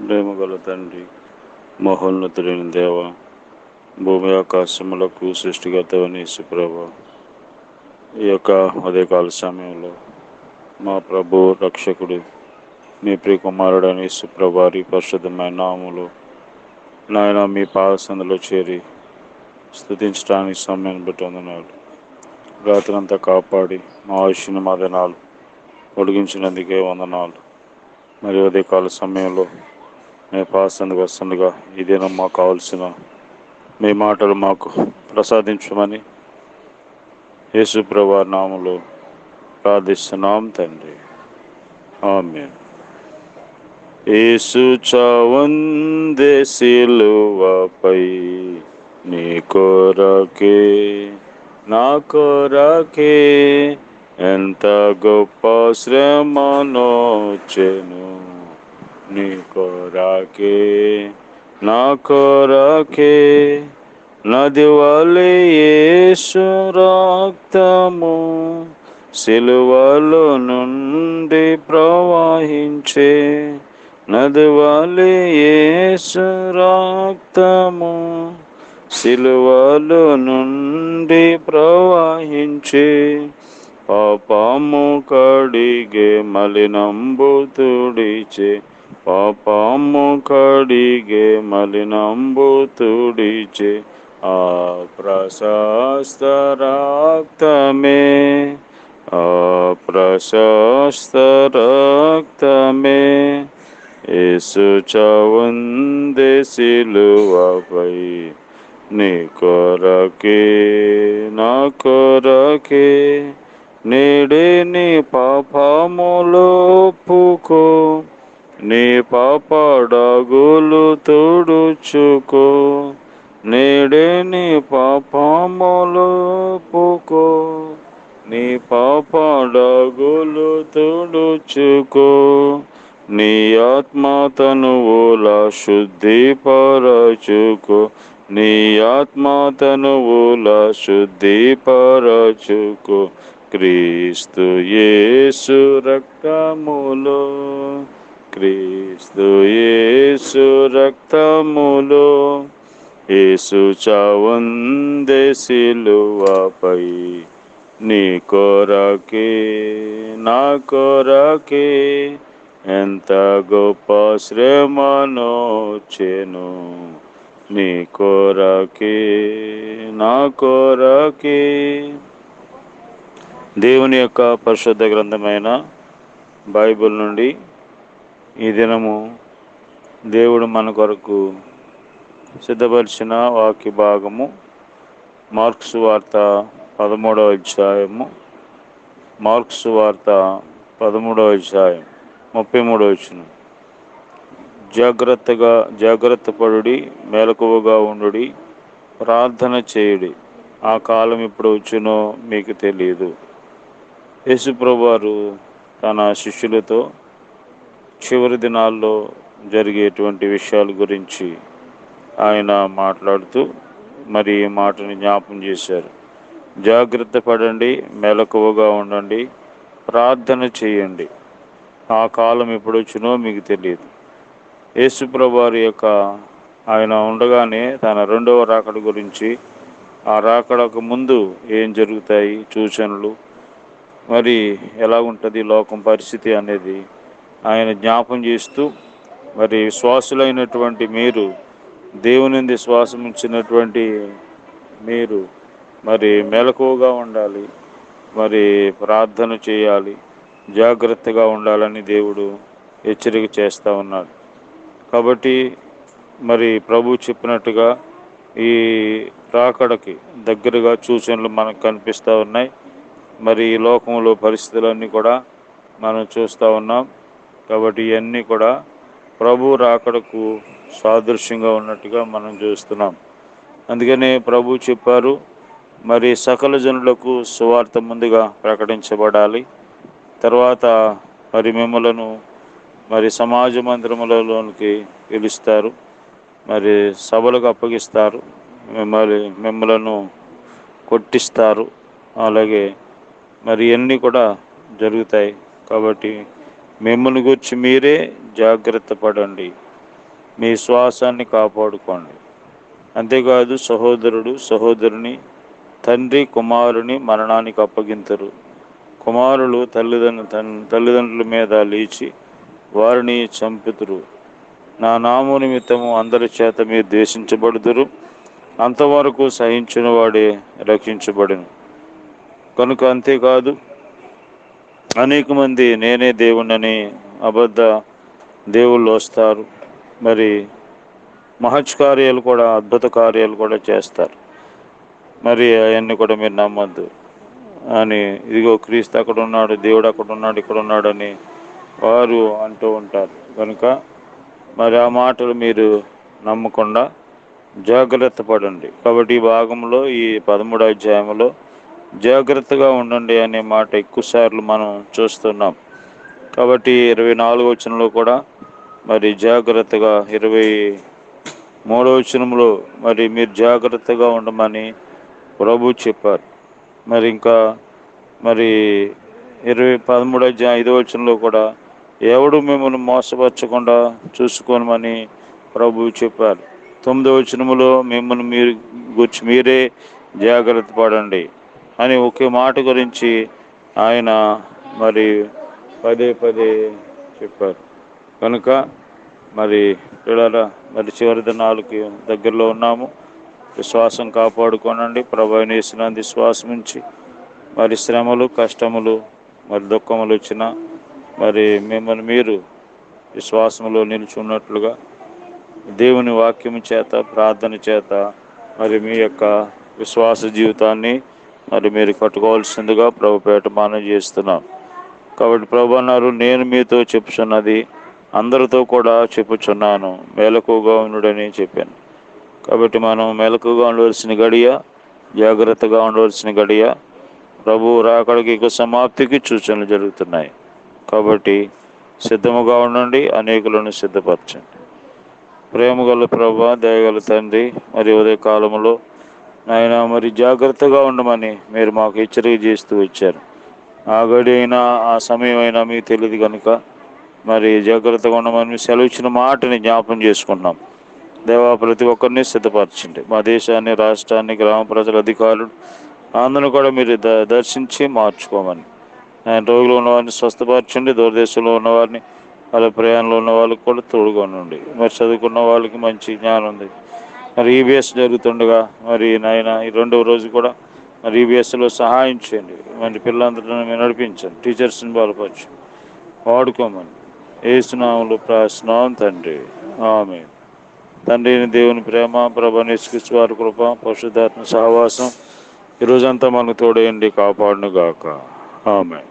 ప్రేమగల తండ్రి, మహోన్నతుడైన దేవ, భూమి ఆకాశములకు సృష్టిగతవని యేసుప్రభు, ఈ యొక్క ఉదయకాల సమయంలో మా ప్రభు రక్షకుడు మీ ప్రియకుమారుడైన యేసుప్రభు వారి పరిశుద్ధమైన నామములో నాయన మీ పాదసందులో చేరి స్తుతించడానికి సమయం బట్టి వందనాలు. రాత్రంతా కాపాడి మా ఆయుష్ని మా దినాలు పొడిగించినందుకే వందనాలు. మరి ఉదయకాల సమయంలో మేము పాదసందుకు వస్తుండగా ఈ దినం మాకు కావలసిన మీ మాటలు మాకు ప్రసాదించమని యేసుప్రభు వారి నామములో ప్రార్థిస్తున్నాం తండ్రి, ఆమేన్. యేసు చావందే సిలువపై నీ కొరకే నా కొరకే ఎంత గొప్ప శ్రమనొచ్చెను, నీ కొరకే నా కొరకే నది వలె యేసు రక్తము సిలువలో నుండి ప్రవహించే, నది వలె యేసు రక్తము సిలువలో నుండి ప్రవహించే, పాపము కడిగే మలినంబు తుడిచే, పాపము కడిగే మలినంబు తుడిచే ఆ ప్రశస్త రక్తమే, ఆ ప్రశస్త రక్తమే యేసు చావందే సిలువపై నీ కొరకే నా కొరకే నేడే నీ పాపములు ఒప్పుకో, నీ పాపడగులు తుడుచుకో, నేడే నీ పాపములు ఒప్పుకో, నీ పాపడగులు తుడుచుకో, నీ ఆత్మ తనువుల శుద్ధిపరచుకో, నీ ఆత్మ తనువుల శుద్ధిపరచుకో, క్రీస్తు యేసు రక్తములో, క్రీస్తు యేసు రక్తములో యేసు చావందే సిలువపై నీ కొరకే నా కొరకే ఎంత గొప్ప శ్రమనొచ్చెను, నీ కొరకే నా కొరకే. దేవుని యొక్క పరిశుద్ధ గ్రంథమైన బైబిల్ నుండి ఈ దినము దేవుడు మన కొరకు సిద్ధపరిచిన వాక్య భాగము మార్క్స్ వార్త 13వ అధ్యాయము, మార్క్స్ వార్త 13వ అధ్యాయం 33వ వచనం. జాగ్రత్త పడుడి, మెలకువగా ఉండుడి, ప్రార్థన చేయుడి, ఆ కాలం ఇప్పుడు వచ్చునో మీకు తెలియదు. యేసుప్రభు వారు తన శిష్యులతో చివరి దినాల్లో జరిగేటువంటి విషయాల గురించి ఆయన మాట్లాడుతూ మరి ఈ మాటని జ్ఞాపం చేశారు. జాగ్రత్త పడండి, మెలకువగా ఉండండి, ప్రార్థన చేయండి, ఆ కాలం ఎప్పుడు వచ్చినో మీకు తెలియదు. యేసుప్రభు వారి యొక్క ఆయన ఉండగానే తన రెండవ రాకడ గురించి, ఆ రాకడకు ముందు ఏం జరుగుతాయి సూచనలు, మరి ఎలా ఉంటుంది లోకం పరిస్థితి అనేది ఆయన జ్ఞాపం చేస్తూ, మరి విశ్వాసులైనటువంటి మీరు, దేవుని శ్వాసం ఇచ్చినటువంటి మీరు మరి మెలకువగా ఉండాలి, మరి ప్రార్థన చేయాలి, జాగ్రత్తగా ఉండాలని దేవుడు హెచ్చరిక చేస్తూ ఉన్నాడు. కాబట్టి మరి ప్రభు చెప్పినట్టుగా ఈ రాకడకి దగ్గరగా సూచనలు మనకు కనిపిస్తూ ఉన్నాయి. మరి ఈ లోకంలో పరిస్థితులన్నీ కూడా మనం చూస్తూ ఉన్నాం. కాబట్టి ఇవన్నీ కూడా ప్రభు రాకడకు సాదృశ్యంగా ఉన్నట్టుగా మనం చూస్తున్నాం. అందుకనే ప్రభు చెప్పారు, మరి సకల జనులకు సువార్త ముందుగా ప్రకటించబడాలి, తర్వాత మరి మిమ్మలను మరి సమాజ మందిరములలోనికి పిలుస్తారు, మరి సభలకు అప్పగిస్తారు, మిమ్మలను కొట్టిస్తారు, అలాగే మరి అన్నీ కూడా జరుగుతాయి. కాబట్టి మిమ్మల్ని గురించి మీరే జాగ్రత్త పడండి, మీ శ్వాసాన్ని కాపాడుకోండి. అంతేకాదు సహోదరుడు సహోదరుని తండ్రి కుమారుని మరణానికి అప్పగింతరు. కుమారులు తల్లిదండ్రుల మీద లేచి వారిని చంపుతురు. నా నామము నిమిత్తము అందరి చేత మీరు ద్వేషించబడుదురు. అంతవరకు సహించిన వాడే రక్షించబడును. కనుక అంతేకాదు అనేక మంది నేనే దేవుణ్ణని అబద్ధ దేవుళ్ళు వస్తారు. మరి మహత్కార్యాలు కూడా, అద్భుత కార్యాలు కూడా చేస్తారు. మరి అవన్నీ కూడా మీరు నమ్మద్దు అని, ఇదిగో క్రీస్తు అక్కడ ఉన్నాడు, దేవుడు అక్కడ ఉన్నాడు, ఇక్కడ ఉన్నాడు అని వారు అంటూ ఉంటారు. కనుక మరి ఆ మాటలు మీరు నమ్మకుండా జాగ్రత్త పడండి. కాబట్టి ఈ భాగంలో, ఈ 13వ అధ్యాయంలో జాగ్రత్తగా ఉండండి అనే మాట ఎక్కువసార్లు మనం చూస్తున్నాం. కాబట్టి 24వ వచనంలో కూడా మరి జాగ్రత్తగా, 23వ వచనంలో మరి మీరు జాగ్రత్తగా ఉండమని ప్రభు చెప్పారు. మరి ఇంకా మరి 13వ అధ్యాయం 5వ వచనంలో కూడా ఎవడు మిమ్మల్ని మోసపరచకుండా చూసుకోనమని ప్రభు చెప్పారు. 9వ వచనములో మిమ్మల్ని మీరే జాగ్రత్త పడండి అని ఒకే మాట గురించి ఆయన మరి పదే పదే చెప్పారు. కనుక మరి పిల్లల మరి చివరి దినాలకి దగ్గరలో ఉన్నాము. విశ్వాసం కాపాడుకోనండి. ప్రభు అయిన యేసునందు విశ్వాసం ఉంచి మరి శ్రమలు, కష్టములు, మరి దుఃఖములు వచ్చినా మరి మిమ్మల్ని మీరు విశ్వాసంలో నిలుచున్నట్లుగా దేవుని వాక్యము చేత, ప్రార్థన చేత మరి మీ యొక్క విశ్వాస జీవితాన్ని మరి మీరు కట్టుకోవాల్సిందిగా ప్రభు పేట మనవి చేస్తున్నాం. కాబట్టి ప్రభు అన్నారు, నేను మీతో చెప్పుచున్నది అందరితో కూడా చెప్పుచున్నాను, మెలకువగా ఉండుడని చెప్పాను. కాబట్టి మనం మెలకువగా ఉండవలసిన గడియ, జాగ్రత్తగా ఉండవలసిన గడియ, ప్రభు రాకడికి సమాప్తికి సూచనలు జరుగుతున్నాయి. కాబట్టి సిద్ధముగా ఉండండి, అనేకులను సిద్ధపరచండి. ప్రేమగల ప్రభు, దయగల తండ్రి, మరి ఉదయ కాలంలో ఆయన మరి జాగ్రత్తగా ఉండమని మీరు మాకు హెచ్చరిక చేస్తూ వచ్చారు. ఆ గడి అయినా, ఆ సమయం అయినా మీకు తెలియదు కనుక మరి జాగ్రత్తగా ఉండమని సెలవు ఇచ్చిన మాటని జ్ఞాపం చేసుకుంటున్నాం. దేవా, ప్రతి ఒక్కరిని సిద్ధపరచండి. మా దేశాన్ని, రాష్ట్రాన్ని, గ్రామ ప్రజల అధికారులు అందరూ కూడా మీరు దర్శించి మార్చుకోమని, ఆయన రోగులు ఉన్నవారిని స్వస్థపరచండి. దూరదేశంలో ఉన్నవారిని, వాళ్ళ ప్రయాణంలో ఉన్న వాళ్ళకి కూడా తోడుగా ఉండండి. మరి చదువుకున్న వాళ్ళకి మంచి జ్ఞానం ఉంది. మరి ఈబీఎస్ జరుగుతుండగా మరి నాయన ఈ 2వ రోజు కూడా మరి ఈబీఎస్లో సహాయం చేయండి. మరి పిల్లలందరినీ మీరు నడిపించండి. టీచర్స్ని బలపరచు, వాడుకోమని యేసు నామములో ప్రార్థిస్తున్నాం తండ్రి, ఆమేన్. తండ్రి దేవుని ప్రేమ, ప్రభువైన యేసుక్రీస్తు వారి కృప, పరిశుద్ధాత్మ సహవాసం ఈరోజంతా మనకు తోడేయండి, కాపాడును గాక. ఆమేన్.